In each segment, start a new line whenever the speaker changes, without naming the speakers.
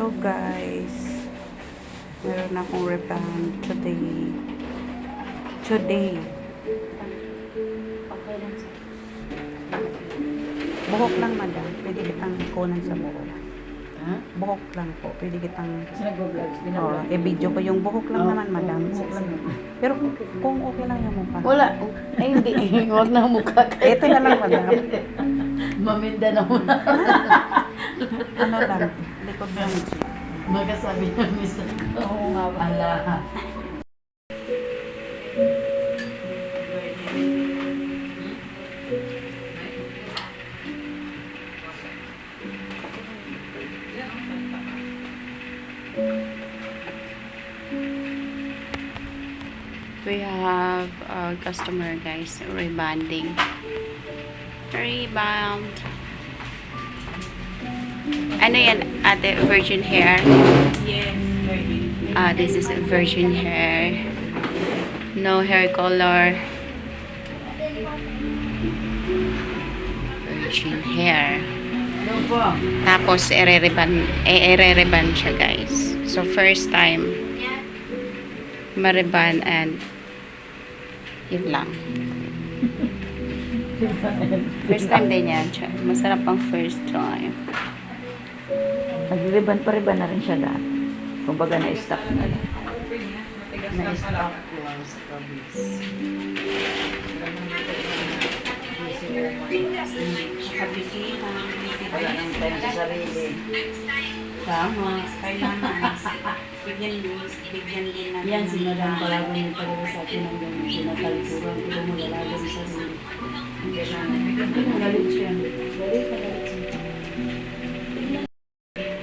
Hello guys, meron akong rebound today.
Okay lang sir.
Buhok lang madam, pwede kitang kunan sa buhok.
Ha?
Buhok lang po, pwede kitang
Kasi nag-vlogs,
i-video ko yung buhok lang naman madam.
Buhok lang.
Pero kung okay lang yung mukha.
Wala. Ay, hindi. Huwag na mukha kayo.
Ito na lang madam.
Maminda na muna.
Ano lang, likod lang.
Magkasabi ng mister ko. Oo nga pala.
We have a customer guys, rebanding. Rebound. Ano yan, ate? Virgin hair?
Yes, very.
This is a virgin hair. No hair color. Virgin hair.
No po.
Tapos, ere-reban siya guys. So, first time, mariban and yun lang. First time din yan. Masarap ang first time.
Nag-riban na rin siya dati. Kumbaga na-stock na lang. Na-stock lang sa kabis. Wala nang time sa sarili.
Tama, kailangan. Bigyan din natin.
Yan, sinadang palaban yung talaga sa akin hanggang sinatalpuran ko mo lalaban sa sarili. Hindi na galit siya. Galit na galit siya.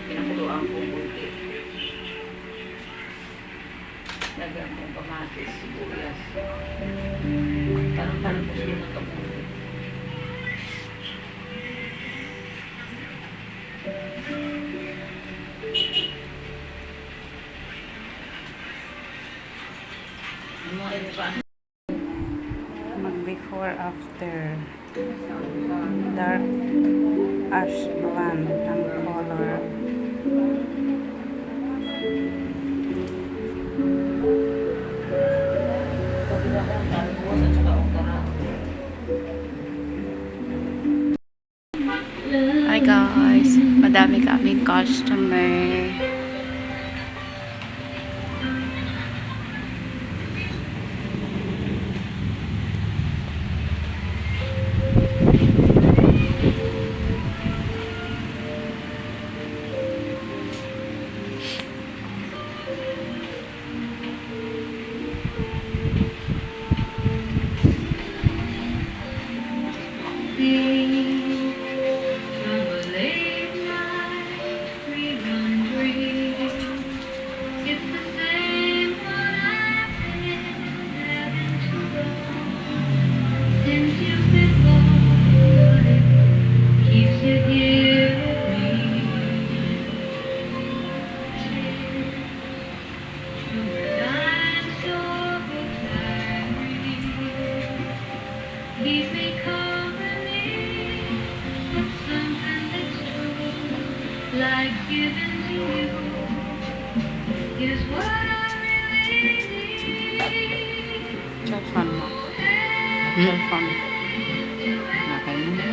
Pinakuluan ko buti. Lagyan kong kamatis, sibuyas. Parang talpos din ang kabuti.
Mag before after. Dark ash blonde ang color.
Hi guys, madami kaming customer.
Keep me company, but something that's true, like giving to you, is what I really need.
Cellphone mo. Cellphone. Nakay mo na.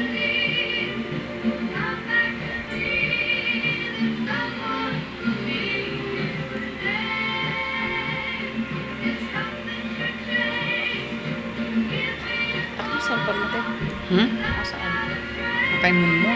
Ako cellphone mo tayo. Saan?
Nakay mo mo.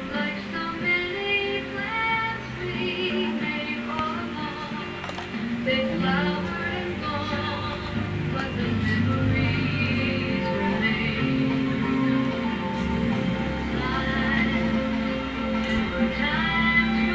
Like so many plans we made all along, they flowered and gone, but the memories remain. There were times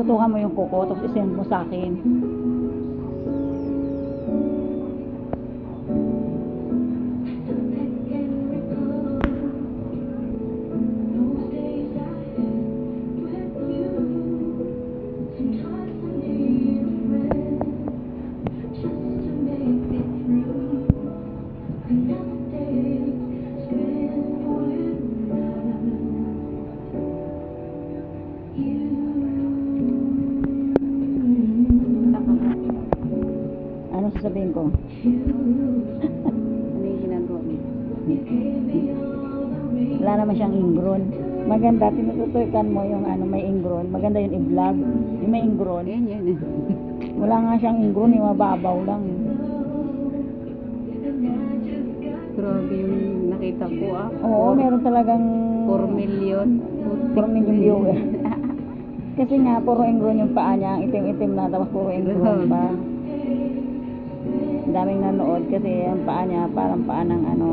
tutukan mo yung kuko, tapos isend mo sa akin. Ano sasabihin ko?
Ano yung ginagawa mo?
Wala naman siyang ingron. Maganda, tinututukan mo yung ano, may ingron. Maganda yung i-vlog. Yung may ingron.
Yan.
Wala nga siyang ingron, yung mababaw lang.
Grabe yung nakita ko
Oo, meron talagang
4 million.
4 million viewer. Kasi nga, puro ingron yung paa niya. Ang itim-itim na, tapos puro ingron pa. Ang daming nanood kasi ang paa niya parang paa ng ano.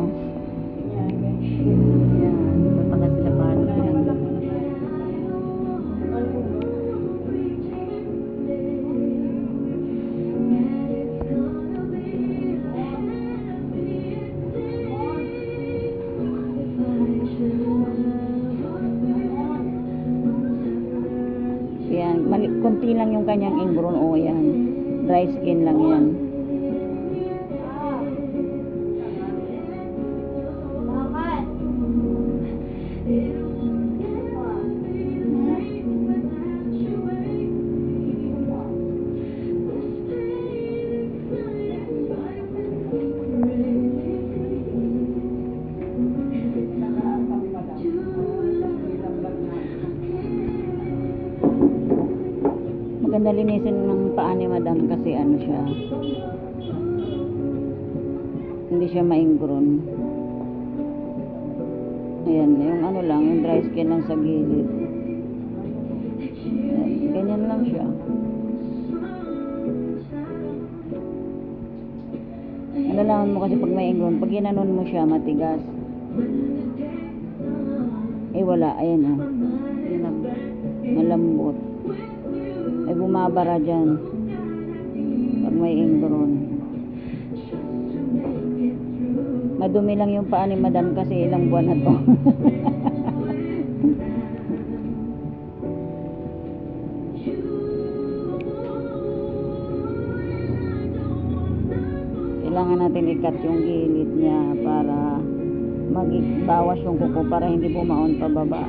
Yan. Tataka sila paano pinag-
Yan, konti lang yung kanyang ingron. O yan, dry skin lang yan. Maganda linisin ng paa ni madam kasi ano siya, hindi siya maingron. Ayan, yung ano lang, yung dry skin lang sa gilid. Ayan, ganyan lang siya. Nalalaman mo kasi pag may ingron, pag ginanon mo siya, matigas. Eh wala, ayan o. Malambot. Ay bumabara dyan pag may ingron. Madumi lang yung paa ni madam kasi ilang buwan na to. Kailangan natin i-cut yung gilid niya para magbawas yung kuko para hindi bumaon pababa.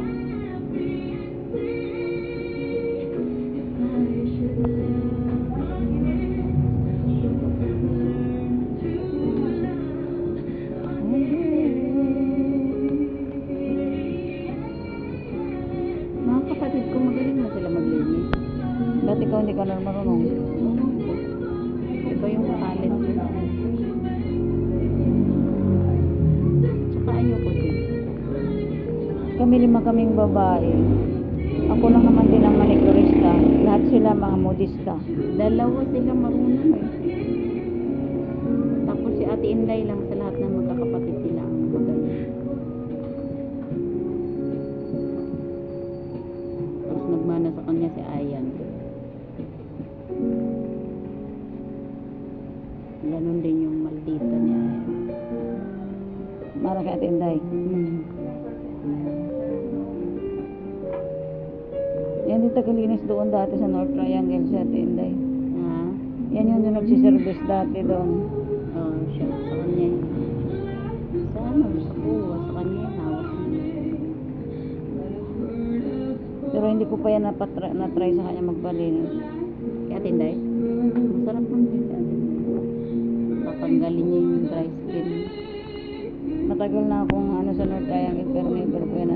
Mga kapatid ko magaling na sila maglinis.
Ba't ikaw hindi ka na marunong?
Iba yung talent ko. Tsaka ayoko din.
Kami 5 kaming babae. Ako lang naman din ang manicurista. Lahat sila mga modista.
Dalawa sila marunong eh. Tapos si Ate Inday lang sa lahat ng magkakapatid nila ang magaling. Tapos nagmana sa kanya si Ayan. Ganon din yung maldita ni Ayan.
Mara kay Ate Inday. Yan yung tagalinis doon dati sa North Triangle sa Ate Inday.
Ah,
Yan yung nagsiservice dati doon.
oh, siya sa kanya. Sa ano, sa kuwa, sa kanya yung hawak niya.
Pero hindi ko pa yan na-try sa kanya magpalinis.
Kaya Ate Inday, masarap mo din sa Ate Inday. Tatanggalin niya yung dry skin.
Matagal na akong ano sa North Triangle pero never ko yan.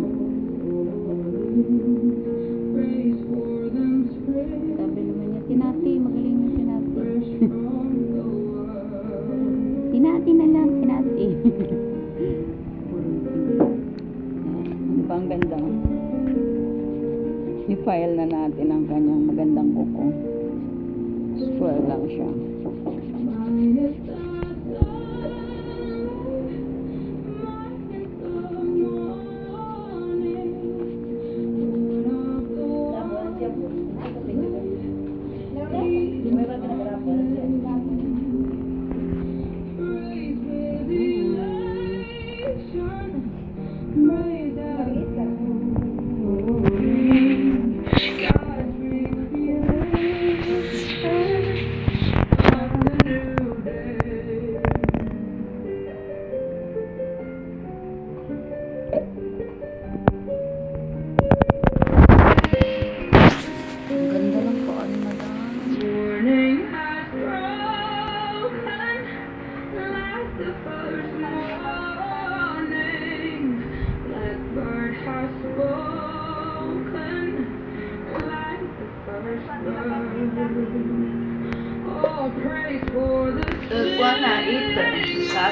Sabi naman niya, sinati, magaling yung sinati. Sinati na lang, sinati.
Hindi pa ang ganda. I-file na natin ang kanyang magandang kuko. Square lang siya.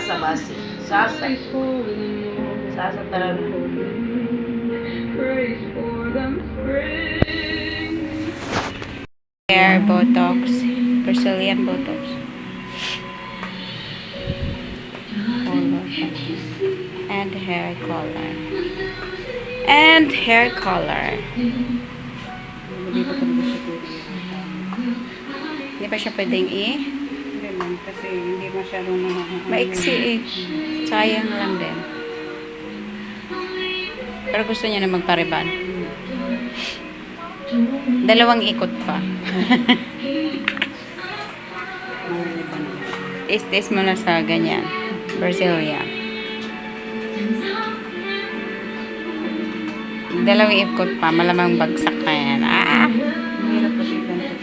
Sasa basi. Sasa. Sasa talaga.
Hair Botox. Brazilian Botox. Color. And hair color. And hair color. Hindi pa siya pwedeng
Hindi man, kasi hindi masyadong
maiksi eh. Sayang lang din. Pero gusto niya na magpariban. Dalawang ikot pa. Taste mo na sa ganyan. Brazilian. Dalawang ikot pa. Malamang bagsak na yan. Ah!
Mahirap kasi ganito.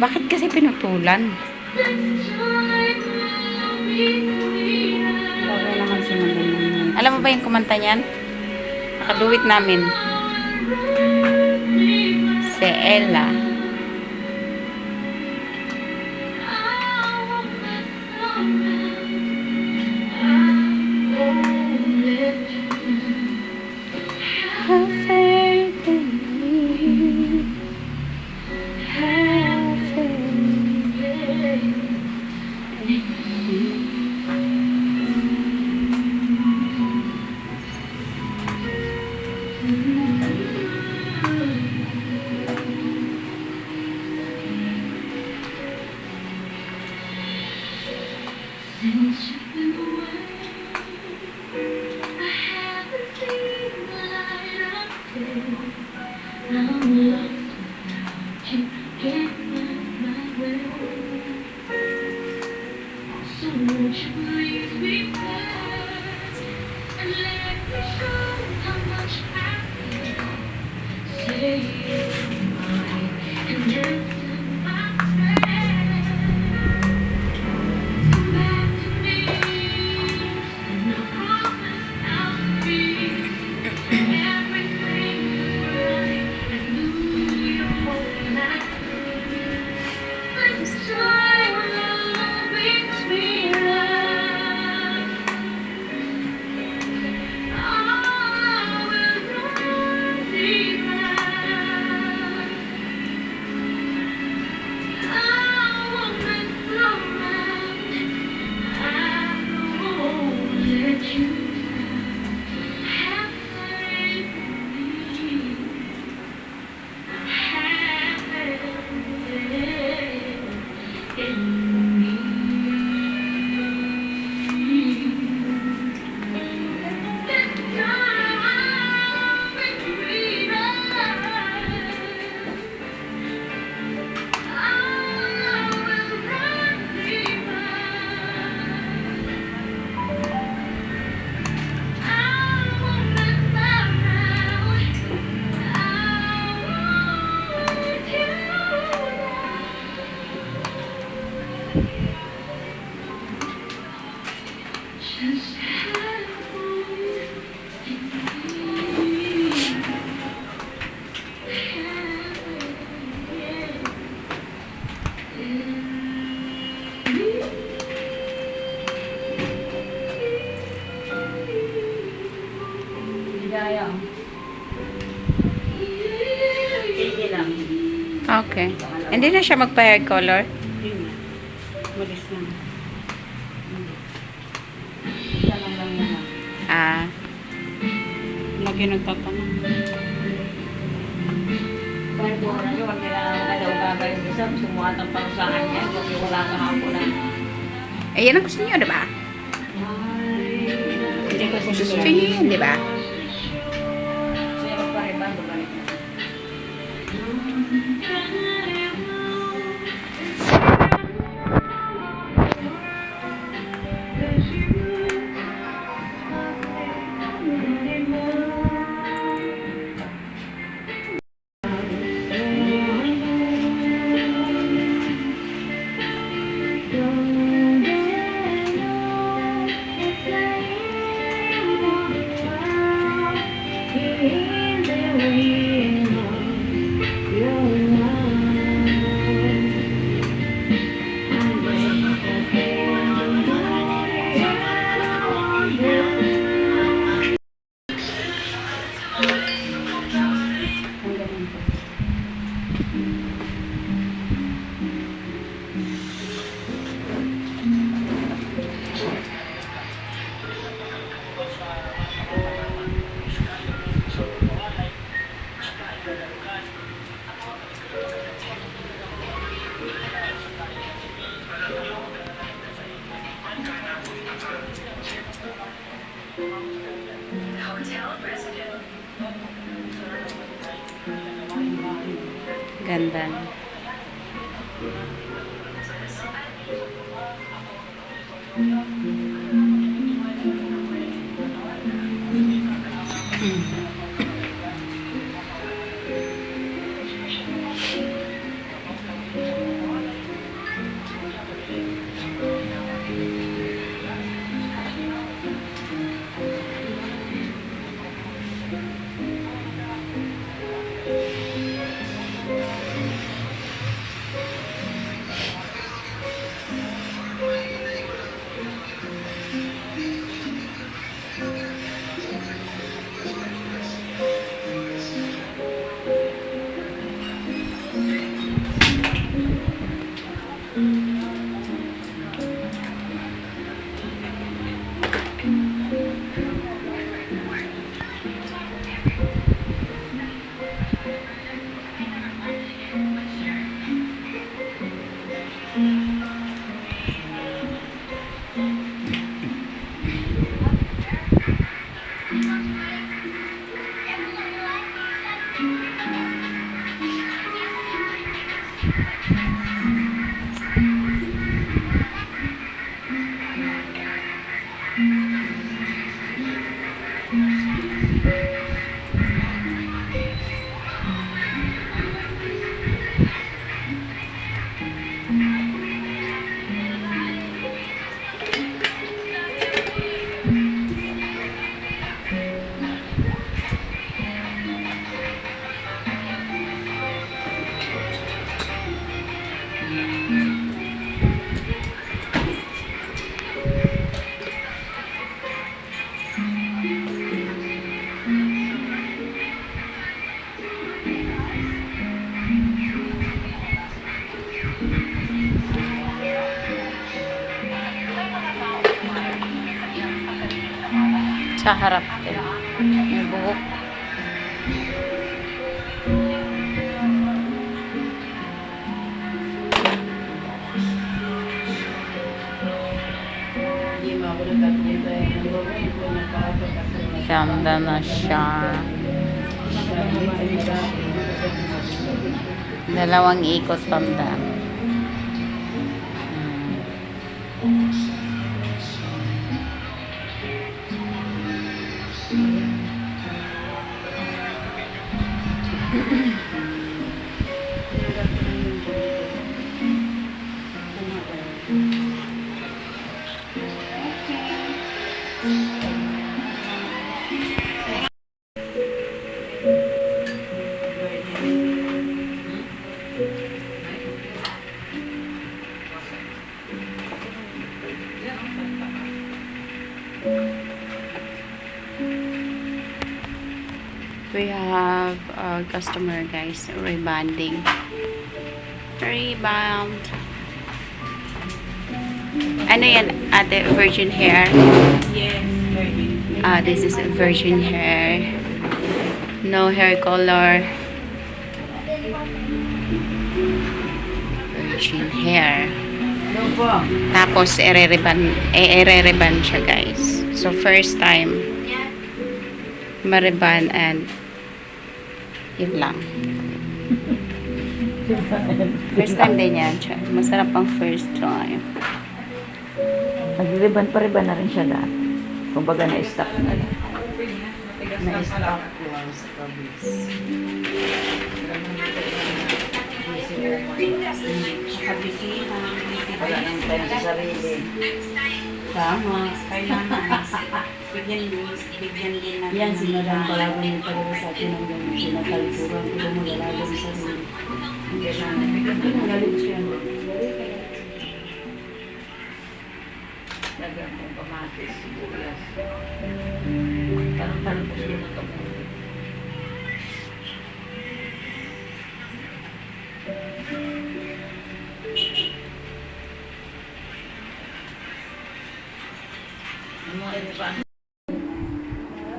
Bakit kasi pinutulan?
Bagay naman si Magaling.
Alam mo ba yung kumanta niyan? Nakaduwit namin. Si Ella. Have faith in me. Have faith.
Since you've been away, I haven't seen the light of day. I'm lost without you, can't find my way. So won't you please be first and let me show how much I feel. Say you're mine and answer my prayer. Come back to me, and I promise I'll be everything is right. I knew you when I could. This time will always be right. I will not be right. I won't let go around. I won't let you down. Have faith in me. Have faith in me. This time I'll be right. I will not be right. I won't mess around. I want you just have
Ligaya. Sige lang.
Okay. Hindi na siya magpa-hair color?
Yun na. Malis na. Tanong lang naman.
Ah.
Lagi nagtatanong.
Kahit kung ano yun, hindi na daw gagawin isa, sumuhat ang parusahan niya, kasi wala kahapon na.
Eh, yan ang gusto niyo, diba?
Hindi ko
Gusto niyo yun, diba?
Siya magpariban, babalik na.
You're mine.
Ganda. Sa harap din. May buhok. Ganda na siya. Dalawang ikot pamda. We have a customer, guys, rebonding. Rebond. Ano yan, ate? Virgin hair?
Yes, virgin.
This is a virgin hair. No hair color. Virgin hair.
No po.
Tapos, ere-reban siya, guys. So, first time, mariban and yun lang. First time din yan siya. Masarap ang first time.
Nag-riban pa riban na rin siya dati. Kumbaga na-stock na lang.
Na-stock ko sa kabis. Wala nang time sa sarili. Tama. Kailangan. Bigyan din natin.
Yan, si Madam Palawan yung talaga sa akin ng ganun. Sinatalikuran ko yung mag-alaga sa sarili.
Hindi na. Bigyan din
Magalit siya.
Lagyan mo kamatis, sibuyas. Parang talpos din ito.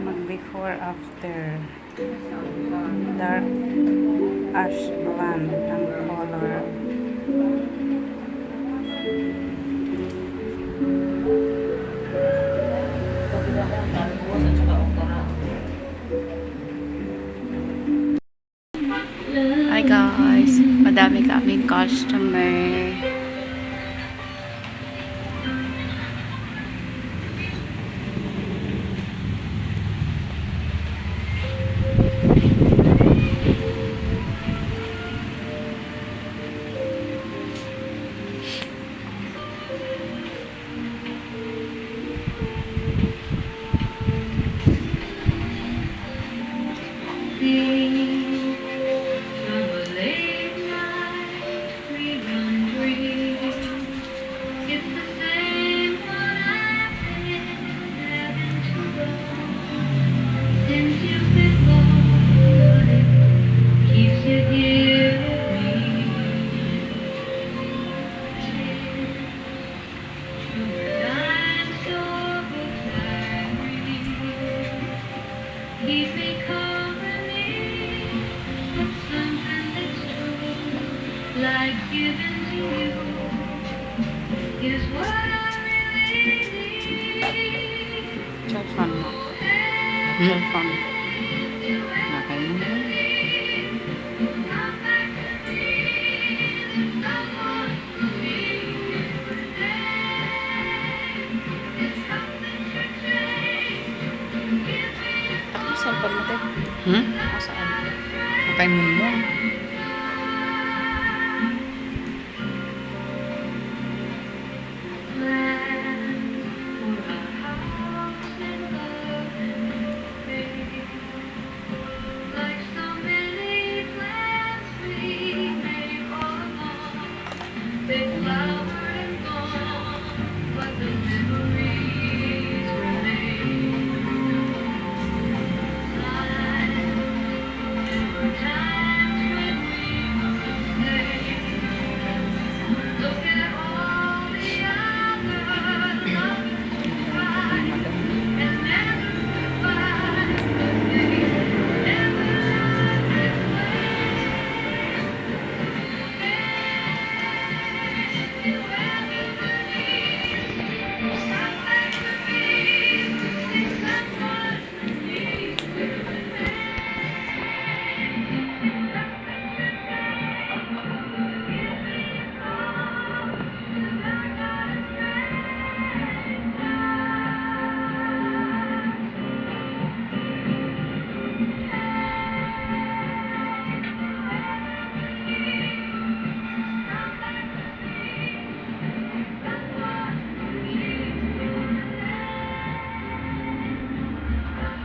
Mag-before, after. Dark ash blonde ang color. Hi guys. madami kaming customer.
From a late night rerun dream, it's the same one I've been having to run since you've been gone. Keeps you here with me. Time store books I read keep me company. But something that's true, like giving to you, is what I really need.
Cellphone mo.
Hmm?
Cellphone. Nakay mo na.
Come back to me, someone to me. It's something to change. Give me
Ako cellphone mo te.
Hmm?
Ako saan?
Okay mo mo.
like so many plans we made all along. They flowered and gone, but the memories remain. There were times when we could say, look at all the other lovers who cried and never goodbye.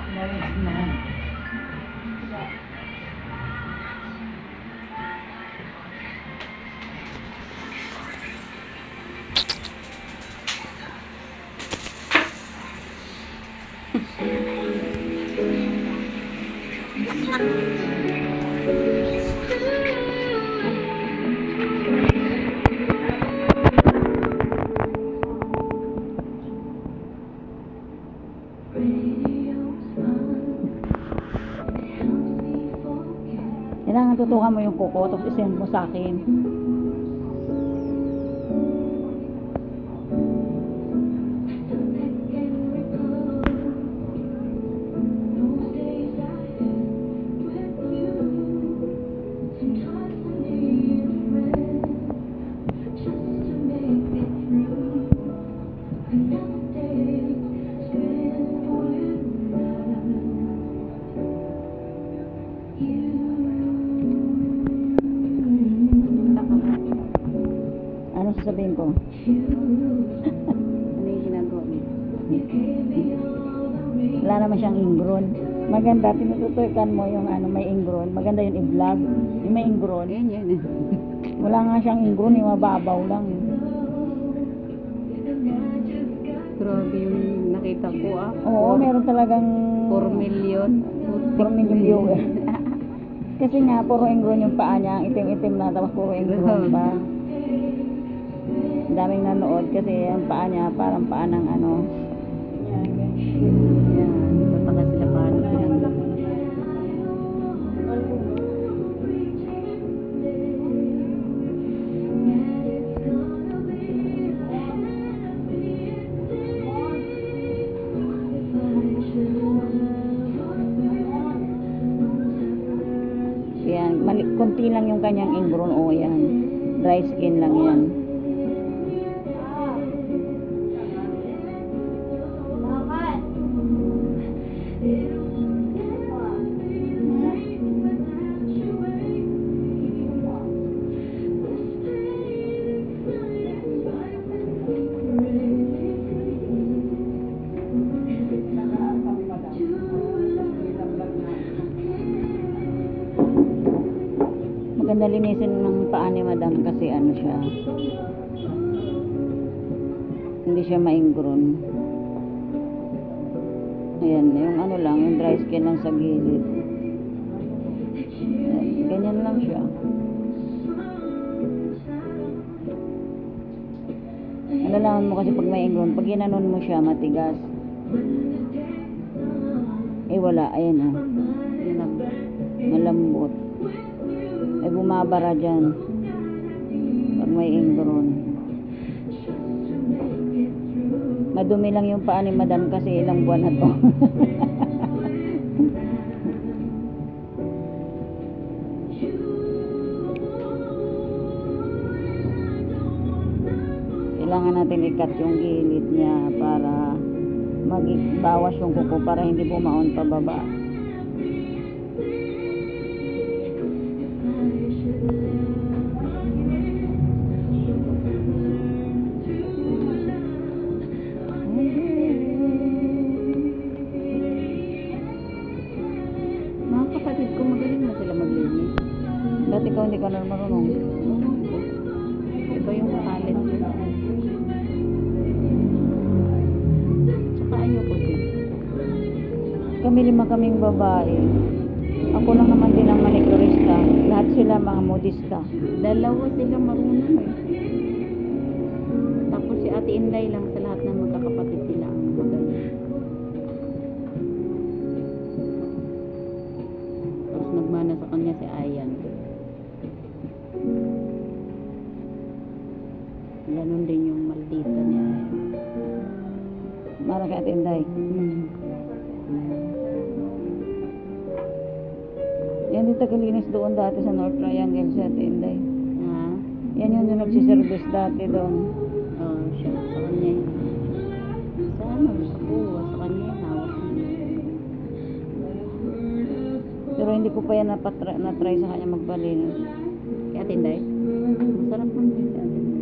They never
Kailangan tutukan mo yung kuko, tapos isend mo sa akin. Ano sasabihin ko?
Ano yung ginagawa mo?
Wala naman siyang ingron. Maganda, tinututukan mo yung ano, may ingron. Maganda yung i-vlog. Yung may ingron.
Yan, yan.
Wala nga siyang ingron, yung mababaw lang.
Grabe yung nakita ko ah.
Oo, meron talagang
4 million.
4 million viewer. Kasi nga, puro ingron yung paa niya. Ang itim-itim na, tapos puro ingron pa. Daming nanood kasi ang paa niya parang paa ng ano.
Yan. Tataka sila paano pinanggap.
Yan, konti lang yung kanyang ingron. O yan. Dry skin lang yan. Maganda linisin ng paa ni madam kasi ano siya, hindi siya maingron. Ayan, yung ano lang, yung dry skin lang sa gilid. Ayan, ganyan lang siya. Alalaman mo kasi pag maingron, pag ginanon mo siya, matigas. Eh wala, ayan oh. Malambot. Ay bumabara dyan pag may ingron. Madumi lang yung paa ni madam kasi ilang buwan na to. Kailangan natin i-cut yung gilid niya para magbawas yung kuko para hindi bumaon pababa.
Mga kapatid ko, magaling na sila maglinis.
Dati ikaw hindi ka na marunong.
Iba yung talent ko. Tsaka ayoko din.
Kami 5 kaming babae. Ako lang naman din ang manicurista. Lahat sila mga modista.
Dalawa sila marunong eh. Tapos si Ate Inday lang sa lahat ng magkakapatid nila ang magaling. Tapos nagmana sa kanya si Ayan. Ganon din yung maldita niya.
Para kay Ate Inday. Yan yung tagalinis doon dati sa North Triangle sa Ate Inday.
Ha?
Yan yung nagsiservice dati doon.
Oo, siya. Sa kanya yun. Sa ano? Sa kuwa. Sa kanya yun. Hawak niya.
Pero hindi ko pa yan na-try sa kanya magpalinis.
Kaya Ate Inday? Masarap lang din si Ate Inday.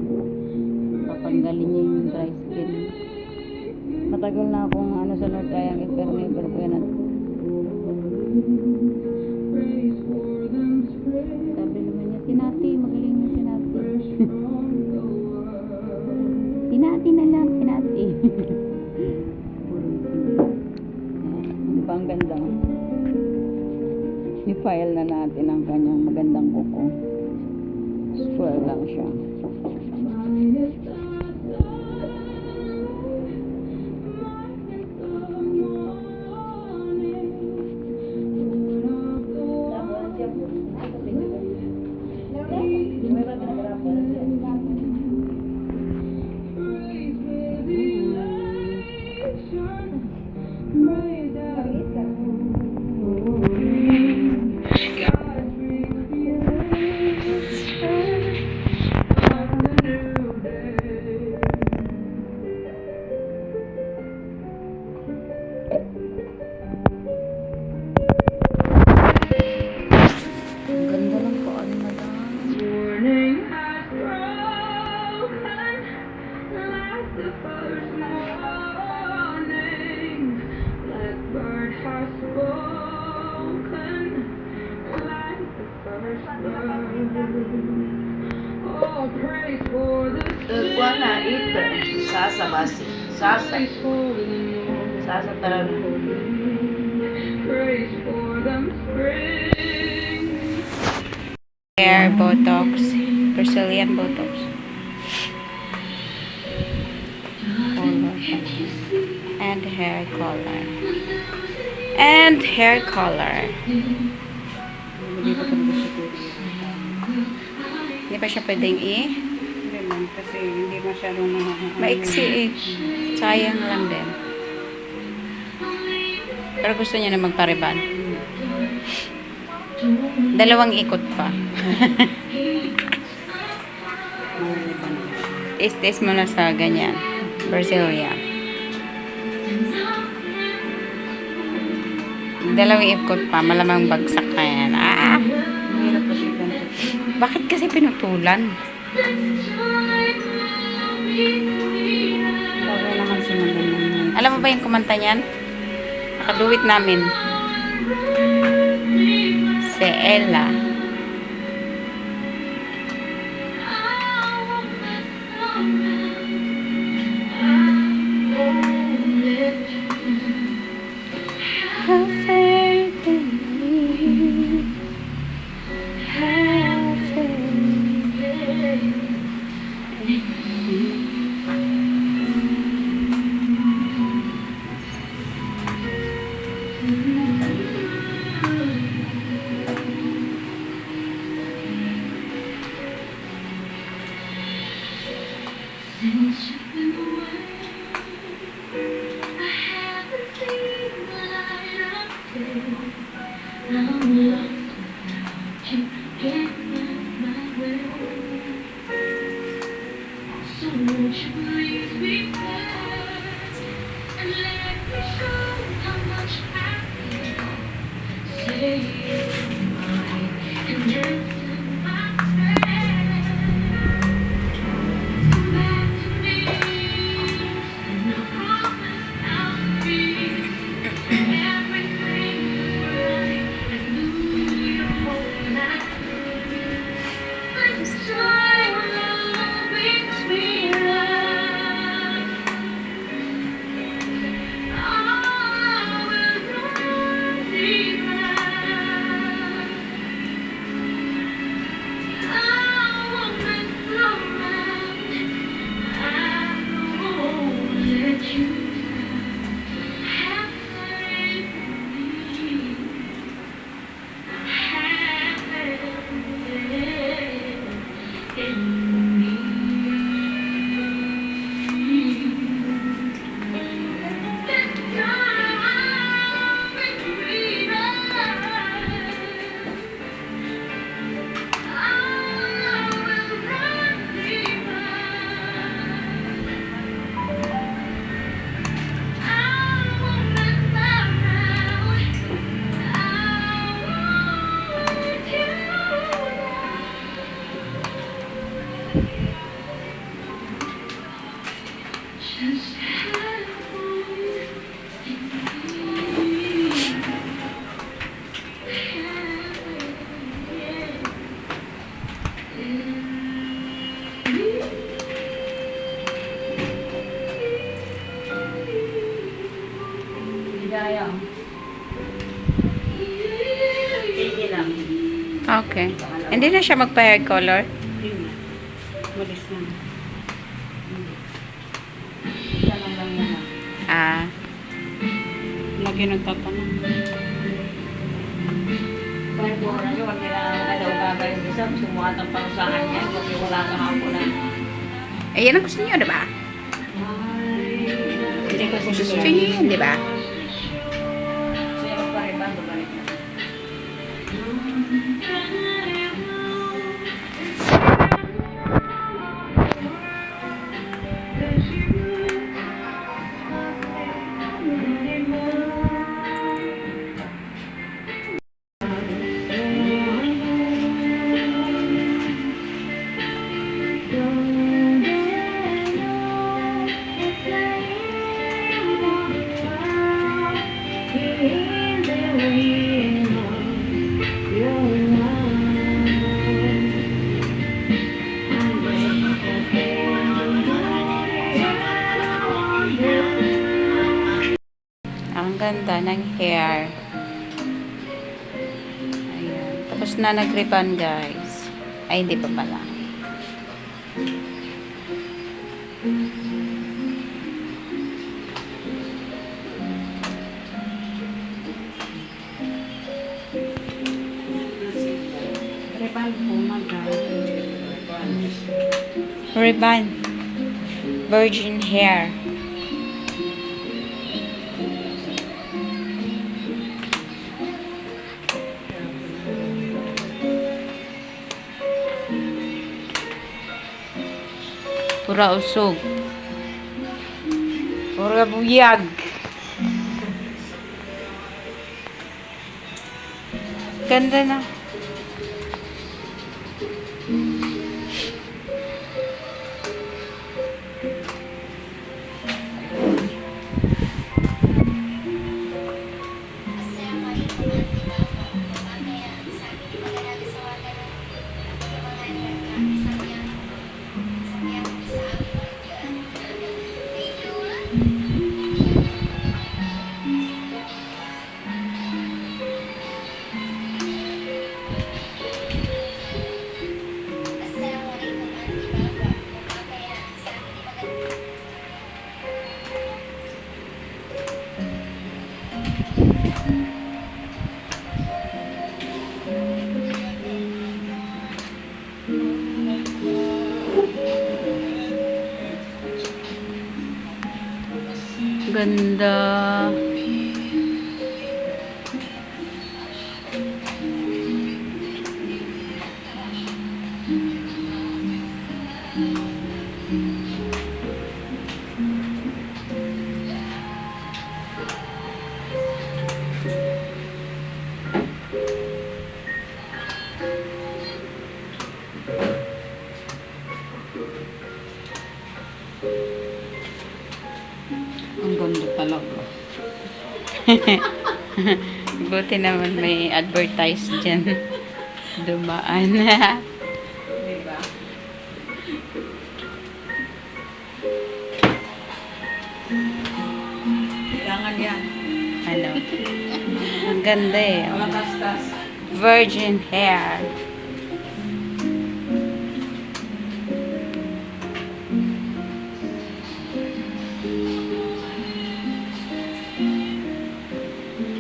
Tatanggalin niya yung dry skin.
Matagal na akong ano sa North Triangle pero never ko yan
Sabi naman niya, sinati, magaling na sinati. Sinati na lang, sinati.
Hindi pa ang ganda. I-file na natin ang kanyang magandang kuko. Square lang siya.
Ang ganda ng paan, madam.
Morning has broken like the first morning. Blackbird has spoken like the first bird. Oh, praise for the
Kuha na ito. Sasa basi. Sasa.
praise for the new.
Sasa talaga.
Praise for them spring.
Hair Botox. Brazilian Botox. Color. And hair color. And hair color.
Hindi pa talaga siya pwede.
Hindi pa siya pwedeng
Hindi man, kasi hindi masyadong
maiksi eh. Sayang lang din. Pero gusto niya na magpariban. 2 ikot pa. Taste mo na sa ganyan. Brazilian. Dalawang ikot pa. Malamang bagsak na yan. Ah!
Mahirap kasi ganito.
Bakit kasi pinutulan?
Bagay naman si magandang
Alam mo ba yung kumanta niyan? Nakaduwit namin. Si Ella. Have faith in me. Have faith.
Since you've been away, I haven't seen the light of day. I'm lost without you, can't find my way. So won't you please be first and let me show how much I feel. Say you're mine and answer my prayer. Come back to me, and I promise I'll be everything right. I knew you when I this time love makes me right. I will not be right. I won't mess around. I won't let you down. Have faith in me. Have faith in me. This time make me right. I will not be right. I won't mess around. I want you just have faith in me.
Hidaya. Sige lang.
Okay. Hindi na siya magpa-hair color.
Hindi na. Malis na. Tanong lang yan lang.
Ah.
Lagyan ng tatanong. Kaya po na yun, wag nila na daw gagawin isa, sumuhat ang parusahan niya, kasi wala ka hapon na.
Eh, yan ang gusto niyo, diba?
Hindi ko
Gusto niyo yan, diba?
Siya magpariban, babalik na.
Ang ganda ng hair. Ayan. Tapos na nag-ribbon, guys. Ay, hindi pa pala.
Repal po,
Ribbon. Virgin hair. Puro Mura usog. Mura buyag. Ganda na. Ganda. Ang ganda talaga. Buti naman may advertise dyan. Dumaan.
Diba? Kailangan yan.
Ano? Ang ganda eh.
Mga tastas.
Virgin hair.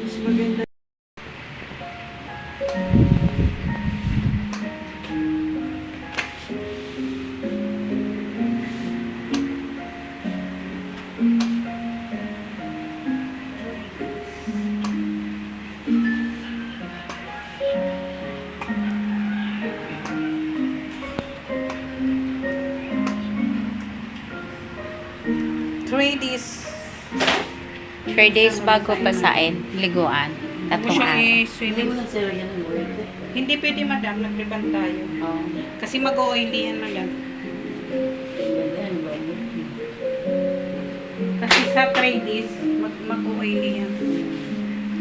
Mas maganda. Days
3 days bago pasain. Liguan. Tatlong araw.
swimming.
Hindi pwede, madam. Nag-ribbon tayo.
Oh.
Kasi mag-oily yan, madam. Kasi sa 3 days, mag-oily yan.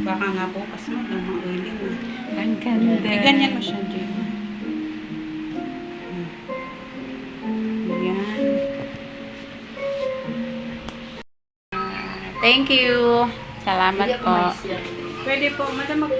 Baka nga bukas, madam, mag-oily na.
Ang ganda.
Eh, ganyan mo siya, Jay. Yan.
Thank you. Salamat po.
Pwede po, madam, mag